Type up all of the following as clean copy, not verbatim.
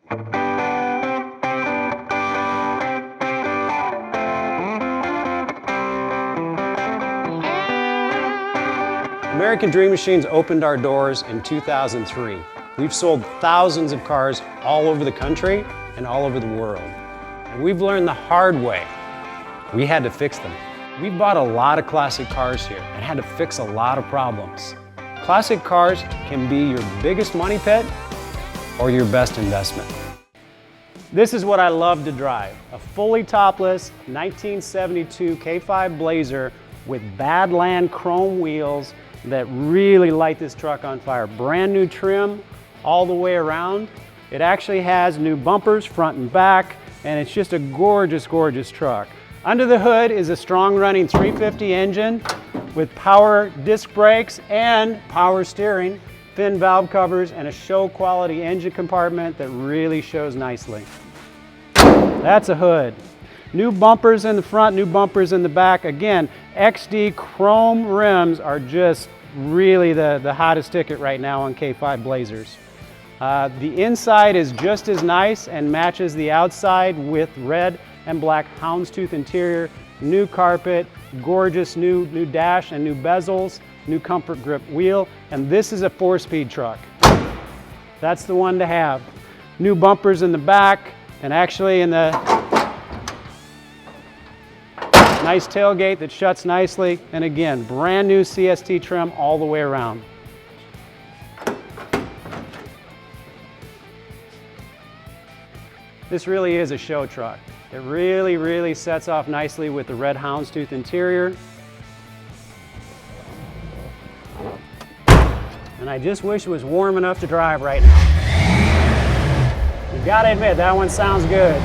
American Dream Machines opened our doors in 2003. We've sold thousands of cars all over the country and all over the world. And we've learned the hard way. We had to fix them. We've bought a lot of classic cars here and had to fix a lot of problems. Classic cars can be your biggest money pit or your best investment. This is what I love to drive. A fully topless 1972 K5 Blazer with Badland chrome wheels that really light this truck on fire. Brand new trim all the way around. It actually has new bumpers front and back, and it's just a gorgeous, gorgeous truck. Under the hood is a strong running 350 engine with power disc brakes and power steering, thin valve covers, and a show quality engine compartment that really shows nicely. That's a hood. New bumpers in the front, new bumpers in the back. Again, XD chrome rims are just really the hottest ticket right now on K5 Blazers. The inside is just as nice and matches the outside with red and black Houndstooth interior, new carpet, gorgeous new dash and new bezels, new comfort grip wheel, and this is a 4-speed truck. That's the one to have. New bumpers in the back, and actually in the nice tailgate that shuts nicely, and again, brand new CST trim all the way around. This really is a show truck. It really, really sets off nicely with the red Houndstooth interior. And I just wish it was warm enough to drive right now. You gotta admit, that one sounds good.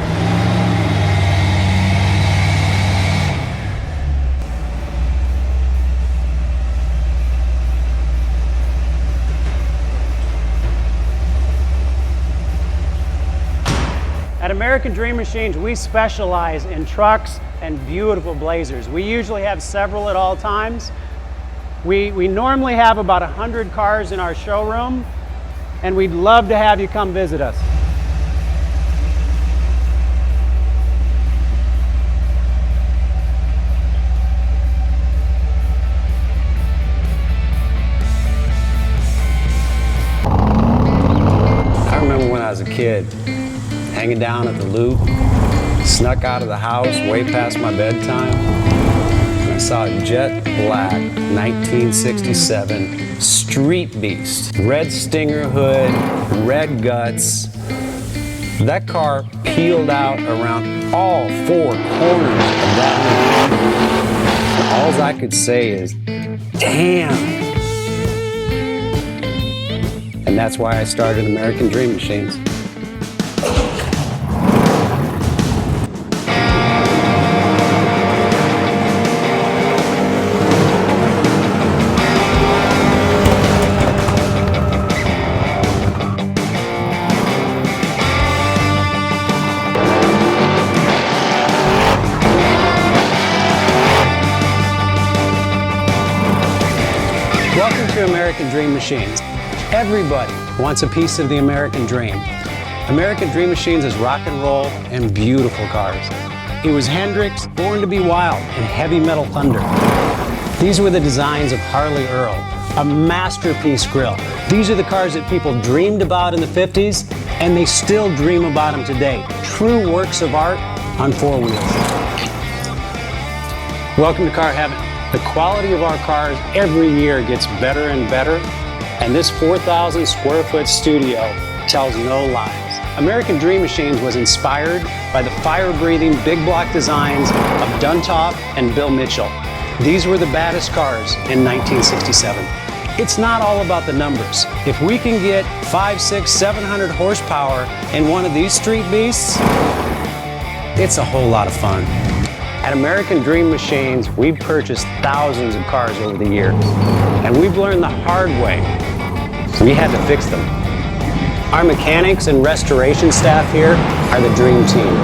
At American Dream Machines, we specialize in trucks and beautiful Blazers. We usually have several at all times. We normally have about 100 cars in our showroom, and we'd love to have you come visit us. I remember when I was a kid, hanging down at the Loop, snuck out of the house way past my bedtime, and I saw a jet black 1967 Street Beast. Red Stinger hood, red guts. That car peeled out around all 4 corners of that hood. All I could say is, damn. And that's why I started American Dream Machines. Welcome to American Dream Machines. Everybody wants a piece of the American dream. American Dream Machines is rock and roll and beautiful cars. It was Hendrix, Born to be Wild, and Heavy Metal Thunder. These were the designs of Harley Earl, a masterpiece grille. These are the cars that people dreamed about in the 50s, and they still dream about them today. True works of art on 4 wheels. Welcome to Car Heaven. The quality of our cars every year gets better and better, and this 4,000 square foot studio tells no lies. American Dream Machines was inspired by the fire-breathing big block designs of Duntop and Bill Mitchell. These were the baddest cars in 1967. It's not all about the numbers. If we can get 500, 600, 700 horsepower in one of these street beasts, it's a whole lot of fun. At American Dream Machines, we've purchased thousands of cars over the years, and we've learned the hard way. We had to fix them. Our mechanics and restoration staff here are the dream team,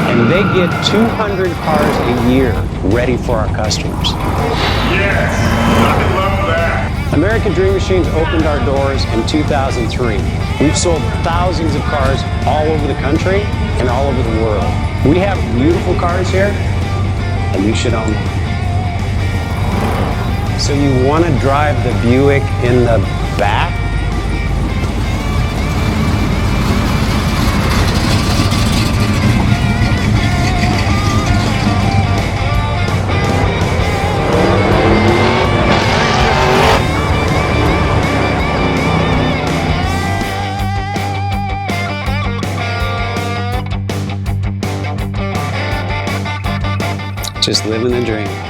and they get 200 cars a year ready for our customers. Yes, I love that. American Dream Machines opened our doors in 2003. We've sold thousands of cars all over the country and all over the world. We have beautiful cars here, and you should own them. So you want to drive the Buick in the back? Just living the dream.